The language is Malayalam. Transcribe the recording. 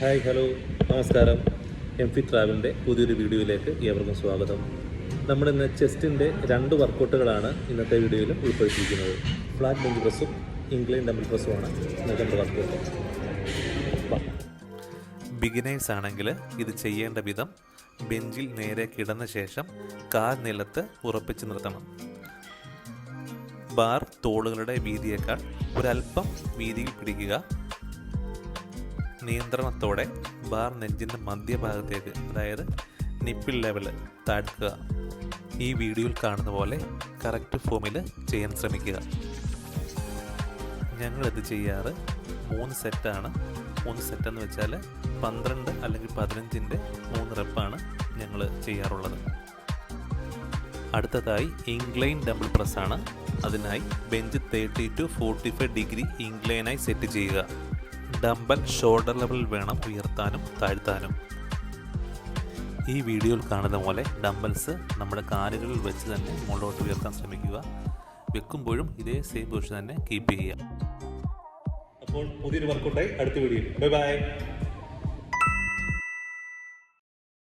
ഹായ് ഹലോ നമസ്കാരം. എം ഫി ട്രാവലിൻ്റെ പുതിയൊരു വീഡിയോയിലേക്ക് ഏവർക്കും സ്വാഗതം. നമ്മളിന്ന് ചെസ്റ്റിൻ്റെ 2 വർക്കൗട്ടുകളാണ് ഇന്നത്തെ വീഡിയോയിൽ ഉൾപ്പെടുത്തിയിരിക്കുന്നത്. ഫ്ലാറ്റ് ബെഞ്ച് പ്രസ്സും ഇൻക്ലൈൻ ഡംബൽ പ്രസ്സുമാണ് ഇന്നത്തെ വർക്കൗട്ട്. ബിഗിനേഴ്സ് ആണെങ്കിൽ ഇത് ചെയ്യേണ്ട വിധം ബെഞ്ചിൽ നേരെ കിടന്ന ശേഷം കാൽ നിലത്ത് ഉറപ്പിച്ച് നിർത്തണം. ബാർ തോളുകളുടെ വീതിയേക്കാൾ ഒരല്പം വീതിയിൽ പിടിക്കുക. നിയന്ത്രണത്തോടെ ബാർ നെഞ്ചിൻ്റെ മധ്യഭാഗത്തേക്ക്, അതായത് നിപ്പിൾ ലെവൽ താഴ്ത്തുക. ഈ വീഡിയോയിൽ കാണുന്ന പോലെ കറക്റ്റ് ഫോമിൽ ചെയ്യാൻ ശ്രമിക്കുക. ഞങ്ങളിത് ചെയ്യാറ് 3 സെറ്റാണ്. 3 സെറ്റെന്ന് വെച്ചാൽ 12 അല്ലെങ്കിൽ 15ൻ്റെ 3 റെപ്പാണ് ഞങ്ങൾ ചെയ്യാറുള്ളത്. അടുത്തതായി ഇൻക്ലൈൻ ഡബിൾ പ്രസ്സാണ്. അതിനായി ബെഞ്ച് 30 to 45 ഡിഗ്രി ഇൻക്ലൈനായി സെറ്റ് ചെയ്യുക. ഡംബൽ ഷോൾഡർ ലെവലിൽ വേണം ഉയർത്താനും താഴ്ത്താനും. ഈ വീഡിയോയിൽ കാണുന്ന പോലെ ഡംബൽസ് നമ്മുടെ കാലുകളിൽ വെച്ച് തന്നെ മുകളിലോട്ട് ഉയർത്താൻ ശ്രമിക്കുക. വെക്കുമ്പോഴും ഇതേ സെയിം പൊസിഷൻ തന്നെ കീപ്പ് ചെയ്യുക. അപ്പോൾ പുതിയൊരു വർക്കൗട്ടായി അടുത്ത വീഡിയോ. Bye bye.